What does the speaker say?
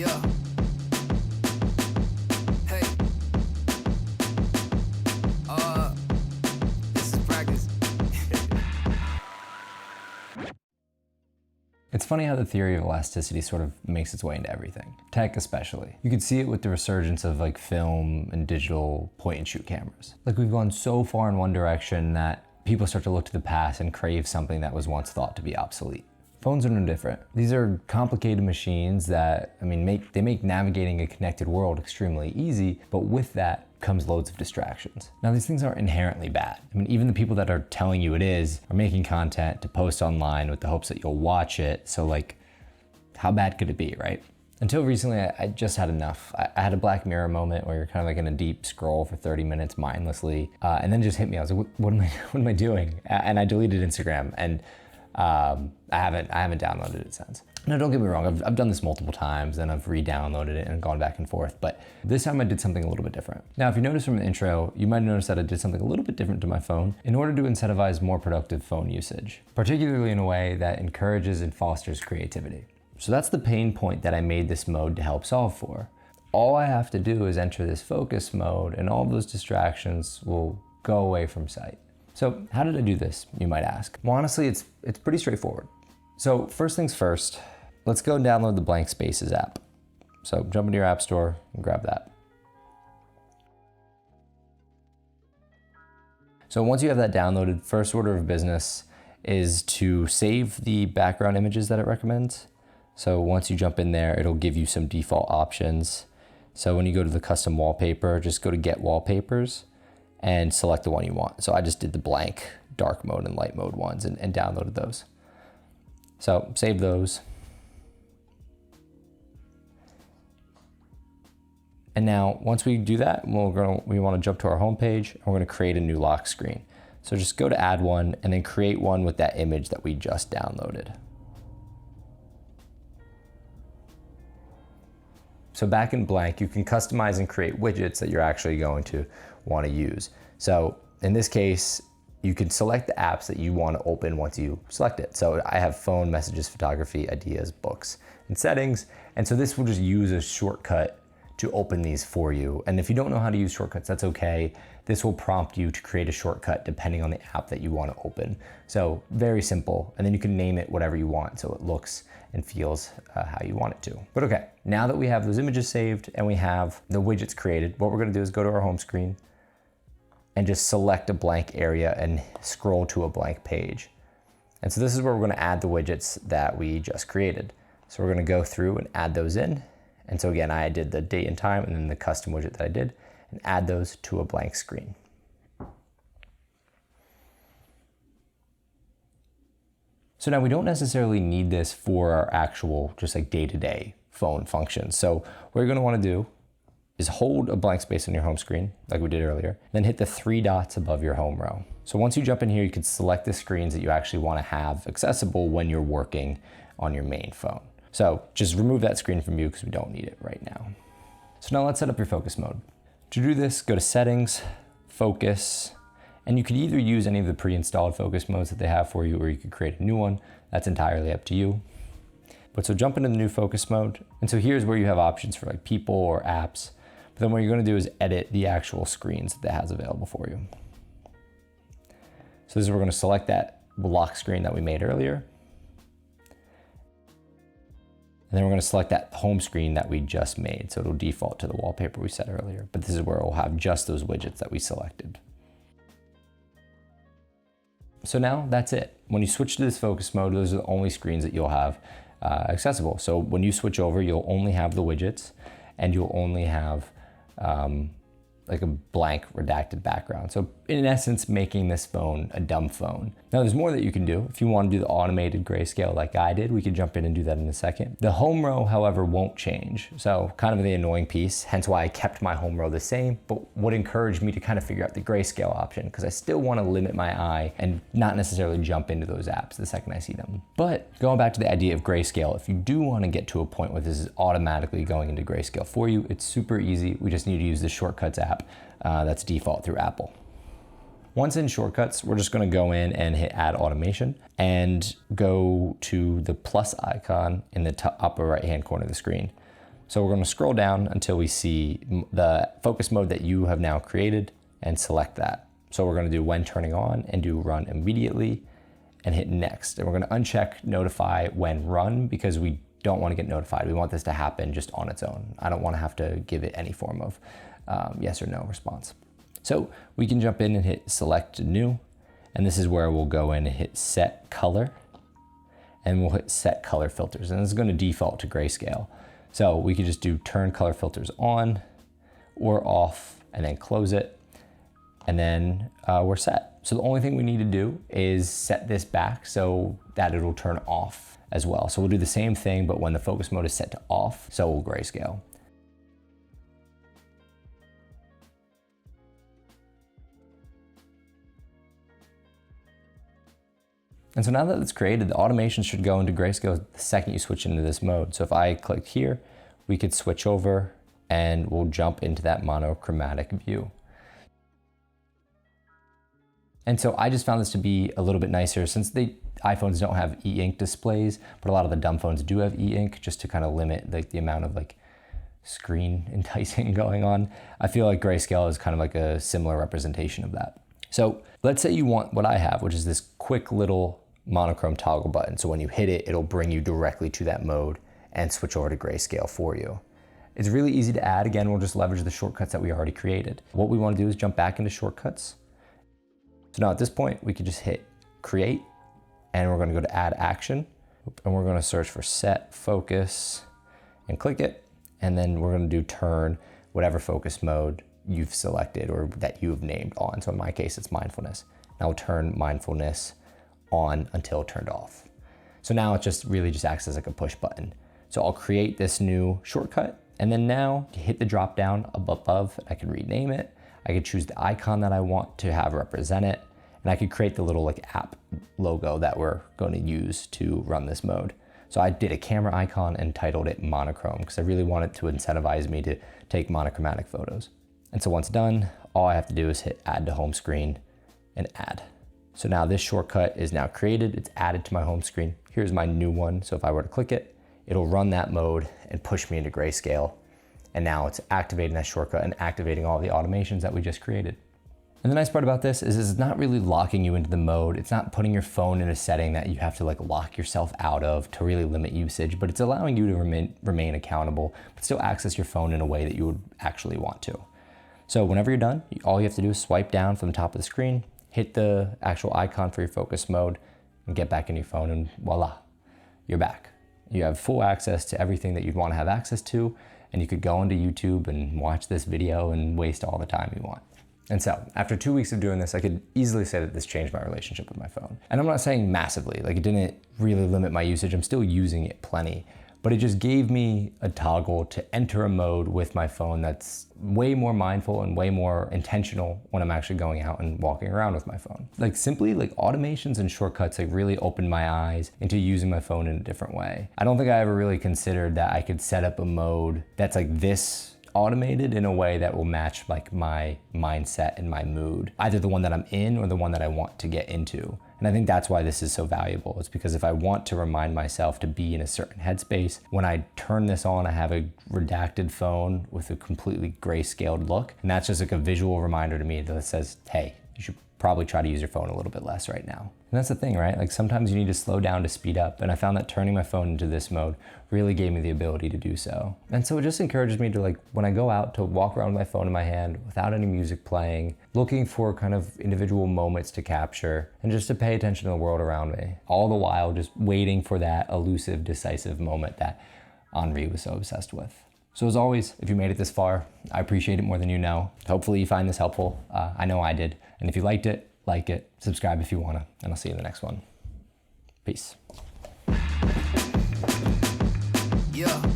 Yeah. Hey. This is practice. It's funny how the theory of elasticity sort of makes its way into everything, tech especially. You can see it with the resurgence of like film and digital point and shoot cameras. Like we've gone so far in one direction that people start to look to the past and crave something that was once thought to be obsolete. Phones are no different. These are complicated machines that, they make navigating a connected world extremely easy, but with that comes loads of distractions. Now these things aren't inherently bad. Even the people that are telling you it is are making content to post online with the hopes that you'll watch it. So like, how bad could it be, right? Until recently, I just had enough. I had a Black Mirror moment where you're kind of like in a deep scroll for 30 minutes mindlessly, and then it just hit me. I was like, what am I doing? And I deleted Instagram, and I haven't downloaded it since. Now, don't get me wrong, I've done this multiple times and I've re-downloaded it and gone back and forth, but this time I did something a little bit different. Now, if you notice from the intro, you might notice that I did something a little bit different to my phone in order to incentivize more productive phone usage, particularly in a way that encourages and fosters creativity. So that's the pain point that I made this mode to help solve for. All I have to do is enter this focus mode and all those distractions will go away from sight. So how did I do this, you might ask? Well, honestly, it's pretty straightforward. So first things first, let's go and download the Blank Spaces app. So jump into your app store and grab that. So once you have that downloaded, first order of business is to save the background images that it recommends. So once you jump in there, it'll give you some default options. So when you go to the custom wallpaper, just go to Get Wallpapers and select the one you want. So I just did the blank dark mode and light mode ones and downloaded those. So save those. And now once we do that, we want to jump to our home page and we're going to create a new lock screen. So just go to add one and then create one with that image that we just downloaded. So back in Blank, you can customize and create widgets that you're actually going to want to use. So in this case, you can select the apps that you want to open once you select it. So I have phone, messages, photography, ideas, books, and settings. And so this will just use a shortcut to open these for you. And if you don't know how to use shortcuts, that's okay. This will prompt you to create a shortcut depending on the app that you want to open. So very simple. And then you can name it whatever you want so it looks and feels how you want it to. But okay, now that we have those images saved and we have the widgets created, what we're gonna do is go to our home screen and just select a blank area and scroll to a blank page. And so this is where we're gonna add the widgets that we just created. So we're gonna go through and add those in. And so again, I did the date and time and then the custom widget that I did and add those to a blank screen. So now we don't necessarily need this for our actual just like day-to-day phone functions. So what you're gonna wanna do is hold a blank space on your home screen like we did earlier, then hit the 3 dots above your home row. So once you jump in here, you can select the screens that you actually wanna have accessible when you're working on your main phone. So just remove that screen from view because we don't need it right now. So now let's set up your focus mode. To do this, go to Settings, Focus, and you could either use any of the pre-installed focus modes that they have for you, or you could create a new one. That's entirely up to you. But so jump into the new focus mode. And so here's where you have options for like people or apps. But then what you're gonna do is edit the actual screens that it has available for you. So this is where we're gonna select that lock screen that we made earlier. And then we're gonna select that home screen that we just made. So it'll default to the wallpaper we set earlier. But this is where we'll have just those widgets that we selected. So now that's it. When you switch to this focus mode, those are the only screens that you'll have accessible. So when you switch over, you'll only have the widgets and you'll only have like a blank redacted background. So in essence, making this phone a dumb phone. Now there's more that you can do. If you want to do the automated grayscale like I did, we could jump in and do that in a second. The home row, however, won't change. So kind of the annoying piece, hence why I kept my home row the same, but what encouraged me to kind of figure out the grayscale option, because I still want to limit my eye and not necessarily jump into those apps the second I see them. But going back to the idea of grayscale, if you do want to get to a point where this is automatically going into grayscale for you, it's super easy. We just need to use the Shortcuts app that's default through Apple. Once in Shortcuts, we're just gonna go in and hit Add Automation and go to the plus icon in the upper right-hand corner of the screen. So we're gonna scroll down until we see the focus mode that you have now created and select that. So we're gonna do when turning on and do run immediately and hit next. And we're gonna uncheck notify when run because we don't wanna get notified. We want this to happen just on its own. I don't wanna have to give it any form of yes or no response. So we can jump in and hit select new. And this is where we'll go in and hit set color. And we'll hit set color filters. And this is gonna default to grayscale. So we could just do turn color filters on or off and then close it. And then we're set. So the only thing we need to do is set this back so that it'll turn off as well. So we'll do the same thing, but when the focus mode is set to off, so will grayscale. And so now that it's created, the automation should go into grayscale the second you switch into this mode. So if I click here, we could switch over and we'll jump into that monochromatic view. And so I just found this to be a little bit nicer since the iPhones don't have e-ink displays, but a lot of the dumb phones do have e-ink just to kind of limit like the amount of like screen enticing going on. I feel like grayscale is kind of like a similar representation of that. So let's say you want what I have, which is this quick little monochrome toggle button. So when you hit it, it'll bring you directly to that mode and switch over to grayscale for you. It's really easy to add. Again, we'll just leverage the shortcuts that we already created. What we want to do is jump back into shortcuts. So now at this point, we could just hit create and we're going to go to add action and we're going to search for set focus and click it. And then we're going to do turn whatever focus mode you've selected or that you've named on. So in my case, it's mindfulness. Now we'll turn mindfulness on until turned off. So now it just really just acts as like a push button. So I'll create this new shortcut and then now to hit the drop down above, I can rename it. I could choose the icon that I want to have represent it. And I could create the little like app logo that we're going to use to run this mode. So I did a camera icon and titled it monochrome because I really wanted to incentivize me to take monochromatic photos. And so once done, all I have to do is hit add to home screen and add. So now this shortcut is now created. It's added to my home screen. Here's my new one. So if I were to click it, it'll run that mode and push me into grayscale. And now it's activating that shortcut and activating all the automations that we just created. And the nice part about this is it's not really locking you into the mode. It's not putting your phone in a setting that you have to like lock yourself out of to really limit usage, but it's allowing you to remain accountable, but still access your phone in a way that you would actually want to. So whenever you're done, all you have to do is swipe down from the top of the screen, hit the actual icon for your focus mode and get back in your phone and voila, you're back. You have full access to everything that you'd want to have access to, and you could go into YouTube and watch this video and waste all the time you want. And so after 2 weeks of doing this, I could easily say that this changed my relationship with my phone. And I'm not saying massively, like it didn't really limit my usage. I'm still using it plenty, but it just gave me a toggle to enter a mode with my phone that's way more mindful and way more intentional when I'm actually going out and walking around with my phone. Like simply like automations and shortcuts like really opened my eyes into using my phone in a different way. I don't think I ever really considered that I could set up a mode that's like this automated in a way that will match like my mindset and my mood, either the one that I'm in or the one that I want to get into. And I think that's why this is so valuable. It's because if I want to remind myself to be in a certain headspace, when I turn this on, I have a redacted phone with a completely grayscaled look. And that's just like a visual reminder to me that says, hey, you should probably try to use your phone a little bit less right now. And that's the thing, right? Like sometimes you need to slow down to speed up. And I found that turning my phone into this mode really gave me the ability to do so. And so it just encourages me to like, when I go out to walk around with my phone in my hand without any music playing, looking for kind of individual moments to capture and just to pay attention to the world around me. All the while just waiting for that elusive, decisive moment that Henri was so obsessed with. So as always, if you made it this far, I appreciate it more than you know. Hopefully you find this helpful. I know I did. And if you liked it, like it, subscribe if you wanna, and I'll see you in the next one. Peace. Yeah.